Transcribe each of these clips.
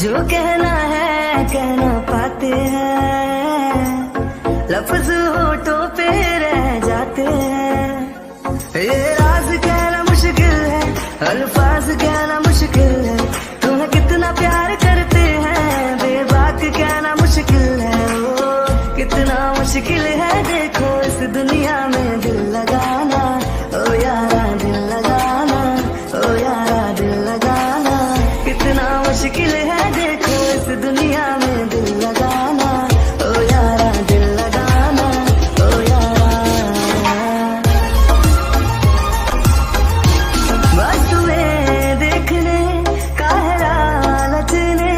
जो कहना है कह ना पाते हैं, लफ्ज होठों पे रह जाते हैं। ये राज कहना मुश्किल है, अल्फाज कहना मुश्किल है। तुम्हें कितना प्यार करते हैं बेबाक कहना मुश्किल है। ओ कितना मुश्किल है देखो इस दुनिया में दिल लगाना। ओ यारा दिल लगाना, ओ यारा दिल लगाना। कितना मुश्किल है देखो इस दुनिया में दिल लगाना। ओ यारा दिल लगाना, ओ यारा। बस तुम्हें देखने का है लालच ने,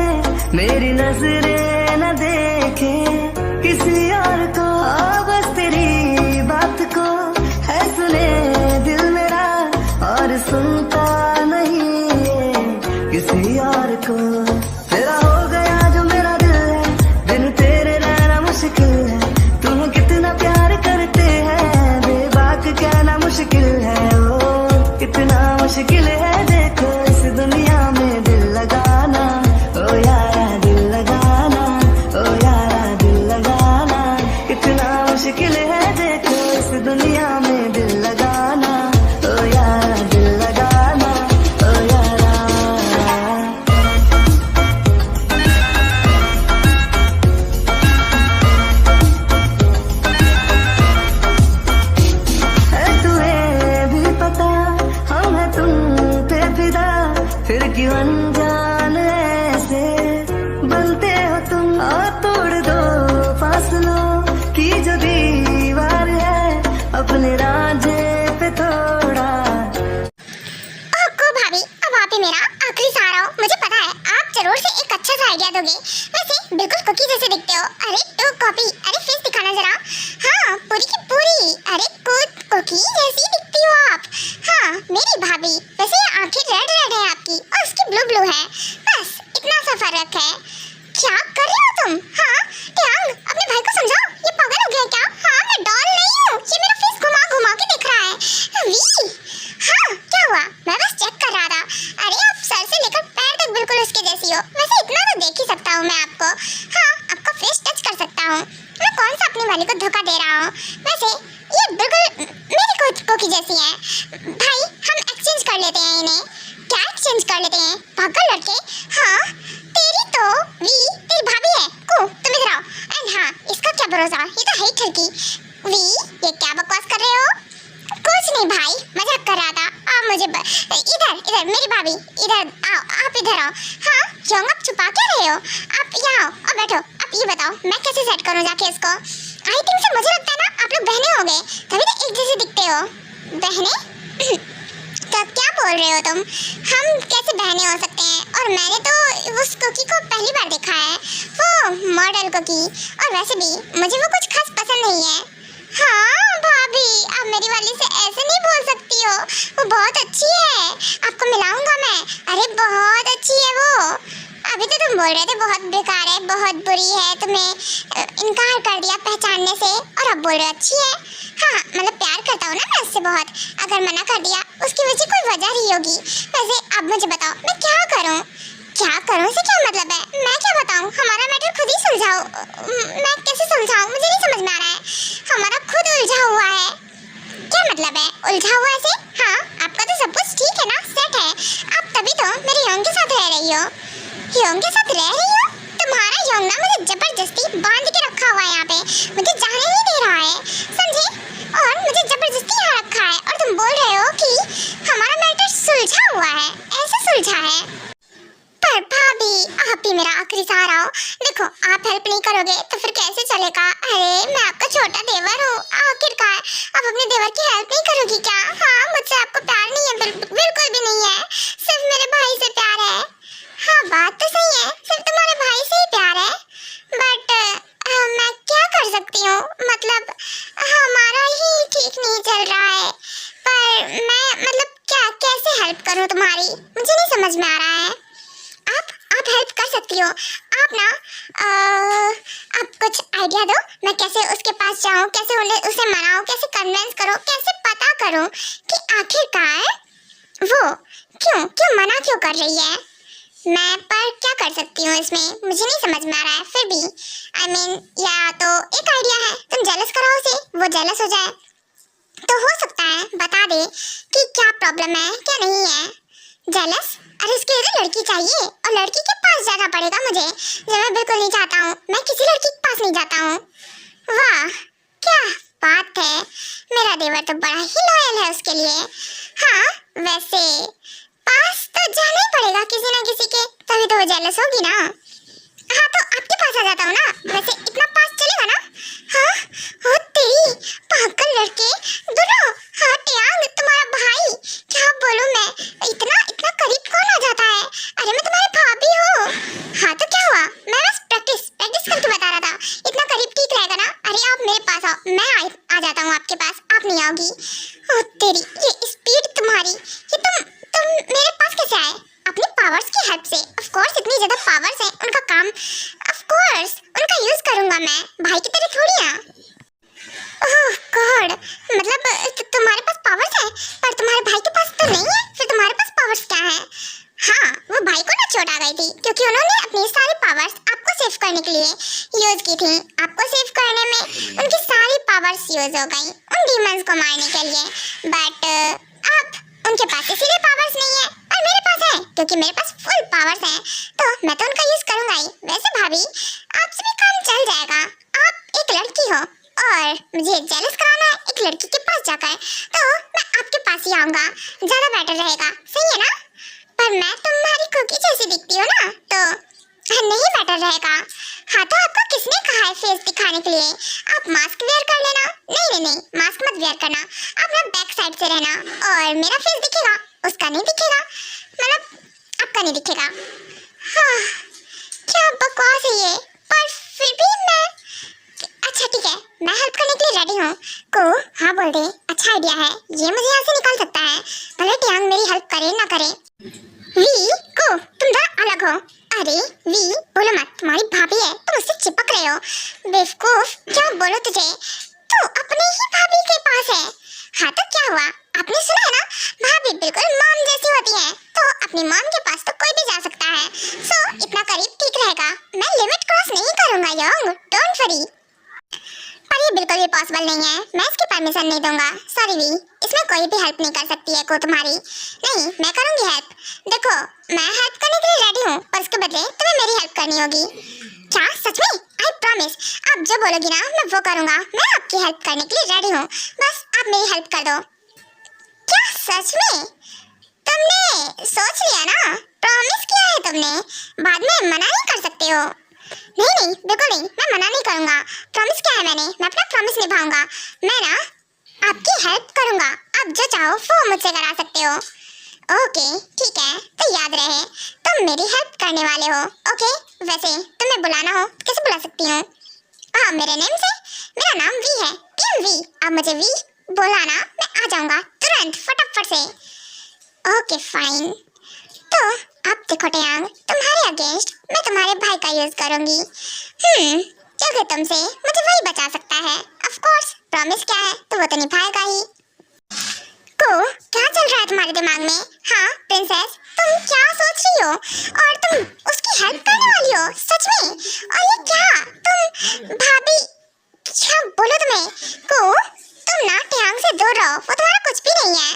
मेरी नजरें न देखे किसी और को। बस तेरी बात को है सुने दिल मेरा, और सुनता नहीं है किसी और को। तेरा हो गया जो मेरा दिल है, बिन तेरे रहना मुश्किल है। तुम्हें कितना प्यार करते हैं बेबाक कहना मुश्किल है। ओ कितना मुश्किल है देखो इस दुनिया में दिल लगाना। ओ यारा दिल लगाना, ओ यारा दिल लगाना। कितना मुश्किल है देखो इस दुनिया में दिल लगाना। ओ यारा दिल लगाना, ओ यारा। है तुम्हें भी पता हम है तुम पे फिदा, फिर क्यों अनजान ऐसे बनते हो तुम। और तोड़ दो फासलों की जो दीवार है, अपने राजे पे थोड़ा। ओको भाभी, अब आप ही मेरा आखिरी सहारा हो। मुझे पता है आप जरूर से एक अच्छा सा आइडिया दोगे। वैसे बिल्कुल कुकी जैसे दिखते हो। अरे टू कॉपी, अरे फेस दिखाना जरा। हाँ पूरी की पूरी, अरे कुकी जैसी दिखती हो आप। हाँ मेरी भाभी, वैसे ये आंखें रेड रेड है आपकी और उसकी ब्लू ब्लू है, बस इतना सा फर्क है। क्या कर रहे हो तुम? हाँ टियांग, अपने भाई को समझाओ, ये पागल हो गया क्या? हाँ मैं डॉल नहीं हूँ, ये मेरा फेस घुमा घुमा के दिख रहा है। वी हाँ क्या हुआ? मैं बस चेक कर रहा था। अरे आप सर से लेकर पैर तक बिल्कुल उसके जैसी हो। वैसे इतना तो देख ही सकता हूँ मैं आपको। हाँ आपका फेस टच कर सकता हूँ मैं। कौन सा अपने वाले को धोखा दे रहा हूँ? वैसे ये बिल्कुल मेरी कोकी जैसी है। भाई हम एक्सचेंज कर लेते हैं इन्हें। क्या एक्सचेंज कर लेते हैं? पागल लड़के। हाँ तेरी तो वी तेरी भाभी है को, तुम इधर आओ। एंड हाँ इसका क्या भरोसा, ये तो है ही ठरकी। वी ये क्या बकवास कर रहे हो? कुछ नहीं भाई, मजाक कर रहा था। आप मुझे इधर इधर मेरी भाभी इधर आओ, आप इधर आओ। हाँ क्यों आप छुपा क्या रहे हो? आप यहाँ आओ और बैठो। आप ये बताओ मैं कैसे सेट करूँ जाके इसको? आई थिंक से मुझे लगता है ना आप लोग बहनें हो गए, तभी तो एक जैसे दिखते हो। बहनें? तो क्या बोल रहे हो तुम? हम कैसे बहनें हो सकते हैं? और मैंने तो उस कुकी को पहली बार देखा है, वो मॉडल कुकी। और वैसे भी मुझे वो कुछ खास पसंद नहीं है। हाँ भाभी आप मेरी वाली से ऐसे नहीं बोल सकती हो, वो बहुत अच्छी है, आपको मिलाऊंगा मैं। अरे बहुत अच्छी है वो। अभी तो तुम बोल रहे थे बहुत बेकार है, बहुत बुरी है, तुम्हें इनकार कर दिया पहचानने से, और अब बोल रहे हो अच्छी है। हाँ मतलब प्यार करता हूँ ना मैं उससे बहुत, अगर मना कर दिया उसकी वजह कोई वजह ही होगी। वैसे अब मुझे बताओ मैं क्या करूँ? क्या करूँ से क्या मतलब है? मैं क्या बताऊँ? हमारा मैटर खुद ही सुलझाओ। मैं कैसे सुलझाऊँ? मुझे नहीं समझ में आ रहा है। हमारा खुद उलझा हुआ है। क्या मतलब है उलझा हुआ से? हाँ आपका तो सब कुछ ठीक है ना, सेट है। आप तभी तो मेरे यंग के साथ रह रही हो। यंग के साथ रह रही हो? तुम्हारा यंग ना मुझे जबरदस्ती बांध के रखा हुआ है यहाँ पे, मुझे जाने नहीं दे रहा है, समझे? और मुझे जबरदस्ती यहाँ रखा है, और तुम बोल रहे हो कि हमारा मैटर सुलझा हुआ है। ऐसे सुलझा है? पर भाभी आप ही मेरा आखिरी सहारा हो। देखो आप हेल्प नहीं करोगे तो फिर कैसे चलेगा? अरे मैं आपका छोटा देवर हूँ, आखिरकार आप अपने देवर की हेल्प नहीं करोगी क्या? हाँ मुझसे आपको प्यार नहीं है, बिल्कुल भी नहीं है, सिर्फ मेरे भाई से प्यार है। हाँ बात तो सही है, सिर्फ तुम्हारे भाई से ही प्यार है, बट मैं क्या कर सकती हूँ? मतलब हमारा ही ठीक नहीं चल रहा है, पर मैं मतलब क्या कैसे हेल्प करूँ तुम्हारी? मुझे नहीं समझ में आ रहा है। आप हेल्प कर सकती हो। आप ना आप कुछ आइडिया दो, मैं कैसे उसके पास जाऊँ, कैसे उसे मनाऊँ, कैसे कन्विंस करूँ, कैसे पता करूँ कि आखिरकार वो क्यों मना क्यों कर रही है? मैं पर क्या कर सकती हूँ इसमें, मुझे नहीं समझ में आ रहा है। फिर भी या तो एक आइडिया है, तुम जेलस कराओ उसे, वो जेलस हो जाए तो हो सकता है बता दे कि क्या प्रॉब्लम है क्या नहीं है। जेलस? अरे इसके लिए लड़की चाहिए और लड़की के पास जाना पड़ेगा मुझे, जो मैं बिल्कुल नहीं चाहता हूँ। मैं किसी लड़की के पास नहीं जाता हूँ। वाह क्या बात है, मेरा देवर तो बड़ा ही लॉयल है उसके लिए। हाँ वैसे पास तो जाना ही पड़ेगा किसी ना किसी के, तभी तो वो जेलस होगी ना। हाँ तो आपके पास आ जाता हूँ ना, वैसे इतना पास चलेगा ना। हाँ ओ तेरी पागल लड़के दोनों। हाँ टियांग तुम्हारा भाई, क्या बोलूँ मैं, इतना इतना करीब कौन आ जाता है। अरे मैं तुम्हारी भाभी हूँ। हाँ तो क्या हुआ, मैं बस प्रैक्टिस करके बता रहा था, इतना करीब ठीक रहेगा ना। अरे आप मेरे पास आओ, मैं आ जाता हूँ आपके पास, आप नहीं आओगी। ओ तेरी ये स्पीड तुम्हारी, ये तुम मेरे पास कैसे आए? अपने पावर्स की हेल्प से। ऑफ कोर्स इतनी ज्यादा पावर्स हैं, उनका काम ऑफ कोर्स उनका यूज करूंगा मैं, भाई की तरह थोड़ी ना। ओह गॉड, मतलब तुम्हारे पास पावर्स है पर तुम्हारे भाई के पास तो नहीं है, फिर तुम्हारे पास पावर्स क्या है? हाँ वो भाई को ना चोट आ गई थी क्योंकि उन्होंने अपनी सारी पावर्स आपको सेव करने के लिए यूज की थी। आपको सेव करने में उनकी सारी पावर्स यूज हो गई उन डीमंस को मारने के लिए, बट अब उनके पास इसीलिए पावर्स नहीं है और मेरे पास है क्योंकि मेरे पास फुल पावर्स हैं, तो मैं तो उनका यूज करूंगा ही। वैसे भाभी आपसे भी काम चल जाएगा, आप एक लड़की हो और मुझे जेलस कराना है एक लड़की के पास जाकर, तो मैं आपके पास ही आऊंगा, ज्यादा बेटर रहेगा, सही है ना? पर मैं तुम्हारी कुकी जैसी दिखती हूँ ना, तो नहीं बेटर रहेगा। हाँ तो आपको किसने कहा है फेस दिखाने के लिए? आप मास्क वेयर कर लेना। नहीं मास्क मत वेयर करना, आप ना बैक साइड से रहना और मेरा फेस दिखेगा, उसका नहीं दिखेगा, मतलब आपका नहीं दिखेगा। हाँ क्या बकवास है ये, पर फिर भी मैं अच्छा ठीक है, मैं हेल्प करने के लिए रेडी हूँ। को हाँ बोल दे, अच्छा आइडिया है, ये मुझे यहाँ से निकाल सकता है, भले टियांग मेरी हेल्प करे ना करे। वी को तुम जरा अलग हो। अरे वी बोलो मत, तुम्हारी भाभी है, तुम उससे चिपक रहे हो। बेवकूफ क्या बोलो तुझे, तू अपनी ही भाभी के पास है। हाँ तो क्या हुआ, आपने सुना है ना, भाभी बिल्कुल मॉम जैसी होती है, तो अपनी मॉम के पास तो कोई भी जा सकता है। सो इतना करीब ठीक रहेगा, मैं लिमिट क्रॉस नहीं करूंगा योंग, डोंट वरी। पर ये बिल्कुल भी पॉसिबल नहीं है, मैं इसकी परमिशन नहीं दूंगा। सॉरी वी, इसमें कोई भी हेल्प नहीं कर सकती है को तुम्हारी। नहीं मैं करूंगी हेल्प, देखो मैं हेल्प करने के लिए रेडी हूँ, पर उसके बदले तुम्हें मेरी हेल्प करनी होगी। क्या सच में? आई प्रॉमिस, आप जो बोलोगी ना मैं वो करूंगा, मैं आपकी हेल्प करने के लिए रेडी हूँ, बस आप मेरी हेल्प कर दो। क्या सच में? तुमने सोच लिया ना, प्रॉमिस किया है तुमने, बाद में मना नहीं कर सकते हो। नहीं बिल्कुल नहीं, मैं मना नहीं करूंगा, प्रॉमिस किया है मैंने, मैं अपना प्रॉमिस निभाऊंगा। मैं ना आपकी हेल्प करूंगा, आप जो चाहो वो मुझसे करा सकते हो। ओके ठीक है, तो याद रहे तुम मेरी हेल्प करने वाले हो। ओके वैसे तुम्हें बुलाना हो कैसे बुला सकती हूँ? हाँ मेरे नेम से, मेरा नाम वी है, टीम वी। अब मुझे वी बुलाना, मैं आ जाऊंगा तुरंत फटाफट से। ओके फाइन, तो अब देखो टियांग, तुम्हारे अगेंस्ट मैं तुम्हारे भाई का यूज करूंगी। क्योंकि तुमसे मुझे वही बचा सकता है। ऑफ कोर्स प्रॉमिस क्या है तो वो तो निभाएगा ही। को क्या चल रहा है तुम्हारे दिमाग में? हाँ प्रिंसेस तुम क्या सोच रही हो, और तुम उसकी हेल्प करने वाली हो सच में? और ये क्या तुम भाभी, क्या बोलो तुम्हें? को तुम ना टियांग से दूर रहो, वो तुम्हारा कुछ भी नहीं है।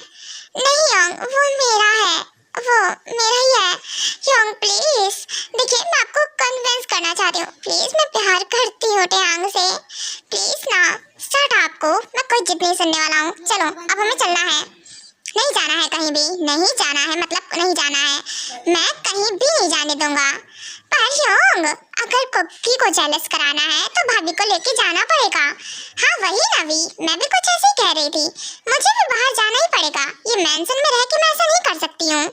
नहीं योंग वो मेरा है, वो मेरा ही है। योंग प्लीज देखिए, मैं आपको कन्विंस करना चाहती हूँ, प्लीज मैं प्यार करती हूँ टियांग से, प्लीज ना। स्टार्ट आपको, मैं कोई जिद नहीं सुनने वाला हूँ, चलो अब हमें चलना है। नहीं जाना है कहीं भी, नहीं जाना है मतलब नहीं जाना है, मैं कहीं भी नहीं जाने दूंगा। पर योंग अगर कुकी को जेलस कराना है तो भाभी को लेके जाना पड़ेगा। हाँ वही ना वी, मैं भी कुछ ऐसे ही कह रही थी, मुझे भी बाहर जाना ही पड़ेगा, ये मेंशन में रह के मैं ऐसा नहीं कर सकती हूँ।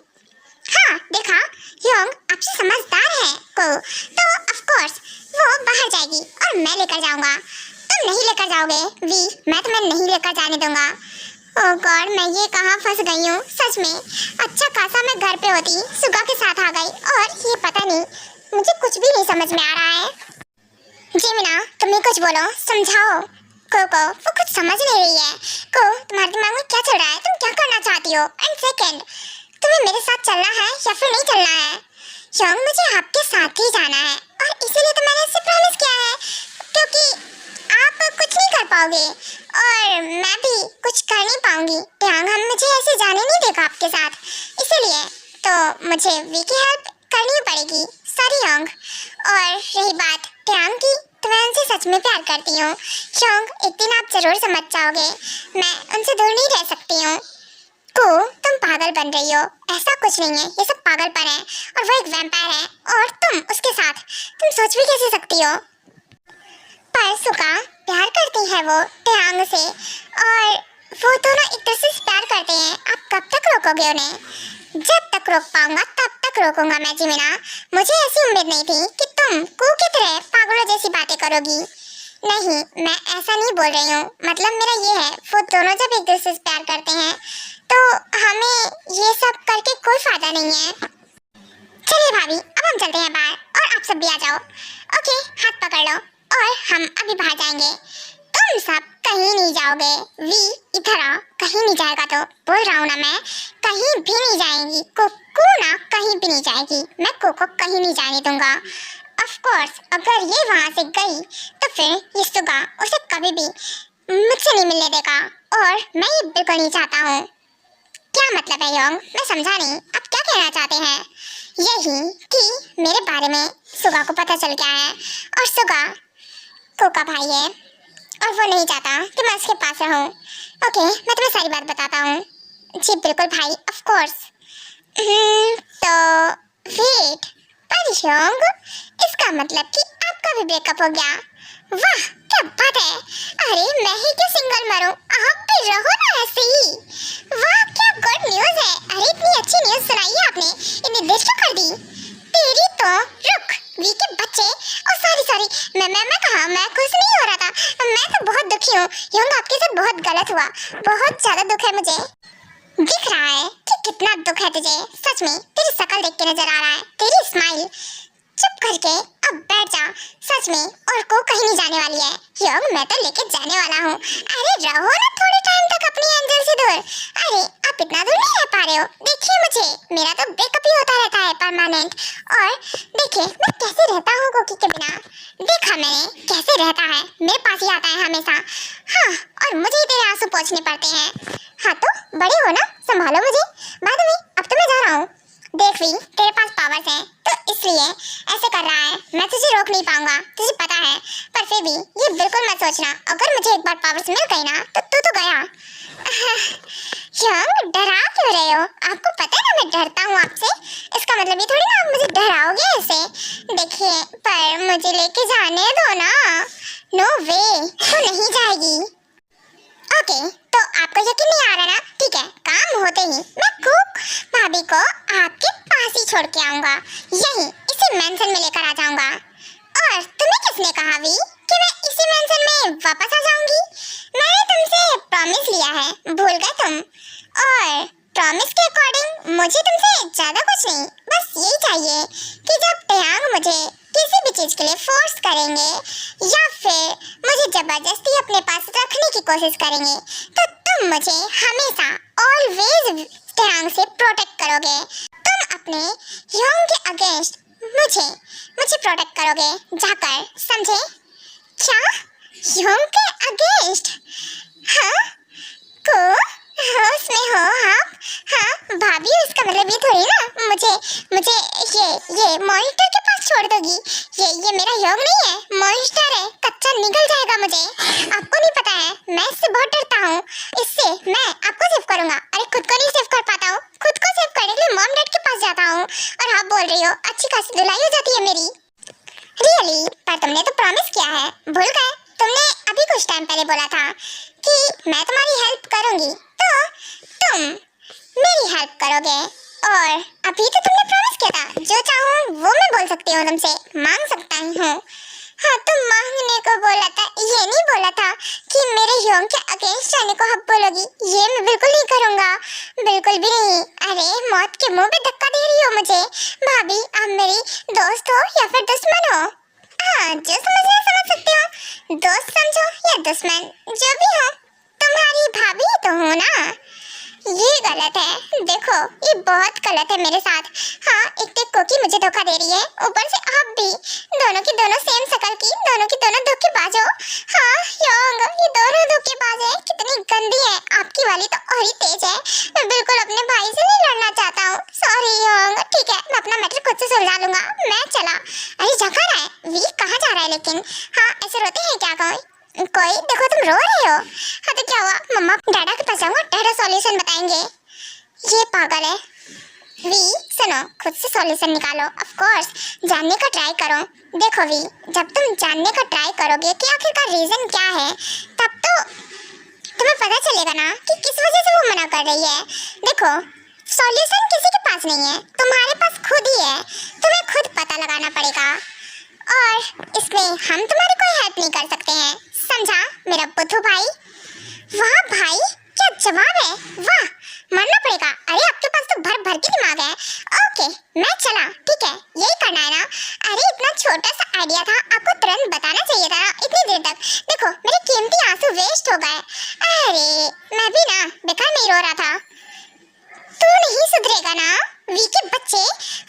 हाँ देखा योंग आपसे समझदार है को, तो ऑफ कोर्स वो बाहर जाएगी और मैं लेकर जाऊंगा। तुम नहीं लेकर जाओगे वी, मैं तुम्हें नहीं लेकर जाने दूंगा। ओह गॉड मैं ये कहाँ फंस गई हूँ सच में। अच्छा खासा मैं घर पे होती, सुगा के साथ आ गई और ये पता नहीं, मुझे कुछ भी नहीं समझ में आ रहा है। जेमिना तुम ही कुछ बोलो, समझाओ को, वो कुछ समझ नहीं रही है। को तुम्हारे दिमाग में क्या चल रहा है, तुम क्या करना चाहती हो? एंड सेकंड तुम्हें मेरे साथ चलना है या फिर नहीं चलना है? योंग मुझे आपके साथ ही जाना है और इसीलिए तो मैंने आपसे प्रॉमिस किया है, क्योंकि आप कुछ नहीं कर पाओगे और मैं भी कुछ कर नहीं पाऊंगी। ट्यांग हम मुझे ऐसे जाने नहीं देगा आपके साथ, इसीलिए तो मुझे वी की हेल्प करनी पड़ेगी। Sorry Yong. और रही बात ट्यांग की, तो मैं उनसे सच में प्यार करती हूँ। योंग, एक दिन आप जरूर समझ जाओगे, मैं उनसे दूर नहीं रह सकती हूँ। को, तुम पागल बन रही हो, ऐसा कुछ नहीं है, ये सब पागलपन है और वो एक वैम्पायर है और तुम उसके साथ, तुम सोच भी कैसे सकती हो। पर सुका प्यार करती है वो ट्यांग से और वो दोनों एक दूसरे से प्यार करते हैं। आप कब तक रोकोगे उन्हें? जब तक रोक पाऊंगा तब तक रोकूंगा मैं जिमिना। मुझे ऐसी उम्मीद नहीं थी कि तुम कू की तरह पागलों जैसी बातें करोगी। नहीं, मैं ऐसा नहीं बोल रही हूँ, मतलब मेरा ये है, वो दोनों जब एक दूसरे से प्यार करते हैं तो हमें ये सब करके कोई फायदा नहीं है। चलिए भाभी, अब हम चलते हैं बाहर और आप सब भी आ जाओ। ओके, हाथ पकड़ लो और हम अभी बाहर जाएंगे। तुम सब कहीं नहीं जाओगे। वी इधर आओ। कहीं नहीं जाएगा तो बोल रहा हूँ ना, मैं कहीं भी नहीं जाएगी। कोको ना कहीं भी नहीं जाएगी, मैं कोको कहीं नहीं जाने दूंगा। ऑफ कोर्स अगर ये वहाँ से गई तो फिर ये सुगा उसे कभी भी मुझसे नहीं मिलने देगा और मैं ये बिल्कुल नहीं चाहता हूँ। क्या मतलब है योंग? मैं समझा नहीं, आप क्या कहना चाहते हैं? यही कि मेरे बारे में सुगा को पता चल गया है और सुगा को का भाई है और वो नहीं चाहता कि मैं उसके पास रहूं। ओके, मैं तुम्हें सारी बात बताता हूँ। जी बिल्कुल भाई, ऑफ कोर्स। तो वेट, पर योंग, इसका मतलब कि आपका भी ब्रेकअप हो गया। वाह क्या बात है। अरे मैं ही क्यों सिंगल मरूं, आप भी रहो ना ऐसे ही। वाह क्या गुड न्यूज़ है। अरे इतनी अच्छी न्यूज़ सुनाई है आपने, इतनी देर क्यों कर दी? तेरी तो रुक, वी के बच्चे। और सॉरी मैं कहा, मैं खुश नहीं हो रहा था, मैं तो बहुत दुखी हूँ। योंग आपके साथ बहुत गलत हुआ, बहुत ज्यादा दुख है मुझे। दिख रहा है कि कितना दुख है तुझे, सच में तेरी शक्ल देख के नजर आ रहा है, तेरी स्माइल। चुप करके अब बैठ जा, सच में, और को कहीं नहीं जाने वाली है। योंग मैं तो लेके जाने वाला हूँ। अरे रहो ना थोड़े टाइम तक अपनी एंजल से दूर। अरे आप इतना दूर नहीं रह पा रहे हो, देखिए मुझे, मेरा तो ब्रेकअप ही होता रहता है परमानेंट। और देखिए मैं कैसे रहता हूँ कोकी के बिना, देखा मैंने कैसे रहता है, मेरे पास ही आता है हमेशा। हाँ, और मुझे ही तेरे आंसू पोंछने पड़ते हैं। हाँ तो बड़े हो ना, संभालो मुझे। बाद में अब तो मैं जा रहा हूँ। देख वी, तेरे पास पावर्स हैं तो इसलिए ऐसे कर रहा है, मैं तुझे रोक नहीं पाऊंगा, तुझे पता है। पर फिर भी ये बिल्कुल मत सोचना, अगर मुझे एक बार पावर्स मिल गई ना तो तू तो गया। योंग डरा क्यों रहे हो? आपको पता है ना मैं डरता हूँ आपसे, इसका मतलब ये थोड़ी ना आप मुझे डराओगे ऐसे। देखिए पर मुझे लेके जाने दो ना। नो वे, तू नहीं जाएगी। ओके, तो आपको यकीन नहीं आ रहा ना? ठीक है, काम होते ही मैं कुक भाभी को आपके पास ही छोड़ के आऊंगा, यही इसी मेंशन में लेकर आ जाऊंगा। और तुम्हें किसने कहा वी कि मैं इसी मेंशन में वापस आ जाऊंगी? मैंने तुमसे प्रॉमिस लिया है, भूल गए तुम? और प्रॉमिस के अकॉर्डिंग मुझे तुमसे ज्यादा कुछ नहीं, बस यही चाहिए कि जब ट्यांग मुझे किसी भी चीज के लिए फोर्स करेंगे या फिर मुझे जबरदस्ती अपने पास रखने की कोशिश करेंगे तो तुम मुझे हमेशा ऑलवेज ट्यांग से प्रोटेक्ट करोगे। तुम अपने योंग के अगेंस्ट मुझे प्रोटेक्ट करोगे जाकर, समझे? क्या? योंग के अगेंस्ट? हाँ को होश में हो आप? हाँ भाभी, इसका मतलब ये थोड़ी ना मुझे ये मॉनिटर के पास छोड़ दोगी। ये मेरा योग नहीं है, मॉनिटर है, कच्चा निकल जाएगा मुझे। आपको नहीं पता है, मैं इससे बहुत डरता हूँ। इससे मैं आपको सेव करूंगा। अरे खुद को नहीं सेव कर पाता हूँ, खुद को सेव करने के लिए मॉम डैड के पास जाता हूँ और आप बोल रही हो अच्छी खासी धुलाई हो जाती है मेरी। रियली? पर तुमने तो प्रॉमिस किया है, भूल गए? तुमने अभी कुछ टाइम पहले बोला था कि मैं तुम्हारी हेल्प करूंगी तो तुम मेरी हेल्प करोगे। और अभी तो तुमने प्रॉमिस किया था, जो चाहूँ वो मैं बोल सकती हूँ तुमसे, मांग सकता हूँ। हाँ तुम मांगने को बोला था, ये नहीं बोला था कि मेरे योंग के अगेंस्ट जाने को हक बोलोगी। ये मैं बिल्कुल नहीं करूँगा, बिल्कुल भी नहीं। अरे मौत के मुंह पे धक्का दे रही हो मुझे। भाभी आप मेरी दोस्त हो या फिर दुश्मन हो? हाँ जो समझना समझ सकते हो, दोस्त समझो या दुश्मन, जो भी हो, तुम्हारी भाभी तो हो ना। ये गलत है। देखो ये बहुत गलत है मेरे साथ। हाँ, एक तो कोकी मुझे धोखा दे रही है, ऊपर से आप भी। दोनों की दोनों सेम शक्ल की, दोनों की दोनों धोखेबाज हो। हाँ योंग, ये दोनों धोखेबाज है। कितनी गंदी है। आपकी वाली तो और ही तेज है। मैं बिल्कुल अपने भाई से नहीं लड़ना चाहता हूँ। Sorry Yong. ठीक है, मैं अपना मैटर खुद से सुलझा लूंगा। मैं चला। अरे जा कहाँ रहा है वी? कहाँ जा रहा है लेकिन? हाँ, ऐसे रोते हैं क्या कोई? देखो तुम रो रहे हो। हाँ तो क्या हुआ? मम्मा डैडा के पास जाऊंगा, डैडा सॉल्यूशन बताएंगे। ये पागल है। वी सुनो, खुद से सॉल्यूशन निकालो। ऑफ कोर्स जानने का ट्राई करो। देखो वी, जब तुम जानने का ट्राई करोगे कि आखिरकार रीजन क्या है, तब तो तुम्हें पता चलेगा ना कि किस वजह से वो मना कर रही है। देखो, सॉल्यूशन किसी के पास नहीं है, तुम्हारे पास खुद ही है। तुम्हें खुद पता लगाना पड़ेगा और इसमें हम तुम्हारी कोई हेल्प नहीं कर सकते हैं, समझा मेरा बुद्धू भाई? वाह भाई, क्या जवाब है। वाह, मानना पड़ेगा। अरे आपके पास तो भर भर के दिमाग है। ओके मैं चला। ठीक है, यही करना है ना? अरे इतना छोटा सा आइडिया था, आपको तुरंत बताना चाहिए था ना इतनी देर तक। देखो मेरे कीमती आंसू वेस्ट हो गए। अरे मैं भी ना बेकार नहीं रो रहा था। तू नहीं सुधरेगा ना वी के बच्चे?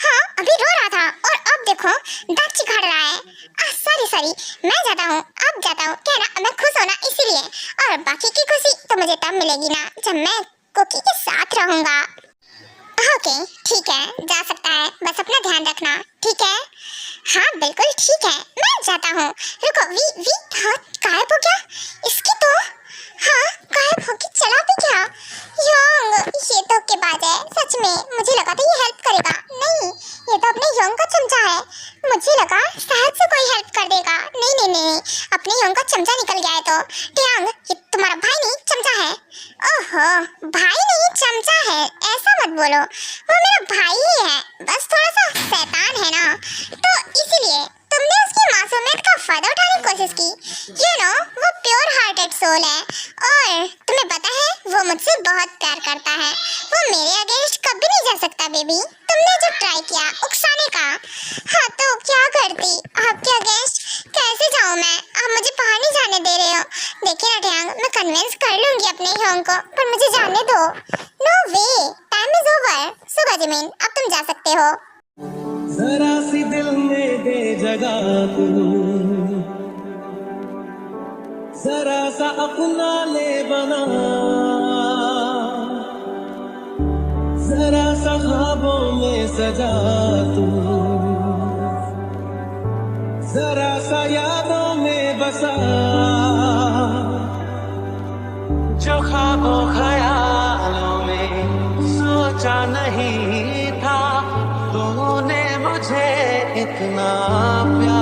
हाँ, अभी रो रहा था और अब देखो दांत चिखाड़ रहा है। सॉरी मैं जाता हूँ, अब जाता हूँ। क्या ना, मैं खुश होना इसीलिए, और बाकी की खुशी तो मुझे तब मिलेगी ना जब मैं कुकी के साथ रहूंगा। ओके ठीक है, जा सकता है, बस अपना ध्यान रखना, ठीक है? हाँ बिल्कुल ठीक है, मैं जाता हूँ। रुको वी हाँ, गायब हो गया इसकी तो। हाँ, गायब होके चला भी गया। योंग, ये तो के बात है सच में। मुझे लगा था ये हेल्प करेगा, नहीं ये तो अपने योंग का चमचा है। मुझे लगा शायद से कोई हेल्प कर देगा। नहीं, अपने योंग का चमचा निकल गया है तो। टियांग, ये तुम्हारा भाई नहीं चमचा है। ओहो, भाई नहीं चमचा है, ऐसा मत बोलो। वो मेरा भाई ही है, बस थोड़ा सा शैतान है ना, तो इसीलिए तुमने उसकी मासूमियत का फायदा उठाने की कोशिश की। यू नो, वो प्योर हार्टेड सोल है और तुम्हें पता है वो मुझसे बहुत प्यार करता है। वो मेरे अगेंस्ट कभी नहीं जा सकता बेबी। तुमने जो ट्राई किया उकसाने का, हाँ तो क्या करती? आपके अगेंस्ट कैसे जाऊँ मैं? आप मुझे बाहर नहीं जाने दे रहे हो। देखिए ना टियांग, मैं कन्विंस कर लूंगी अपने ह्योंग को, पर मुझे जाने दो। No way, time is over. Suga Jimin, अब तुम जा सकते हो। जरा सी दिल में दे जगह तू, जरा सा अपना ले बना, जरा सा ख्वाबों में सजा तू, जरा सा यादों में बसा, जो ख्वाबों ख्यालों में सोचा नहीं था, तूने मुझे इतना प्यार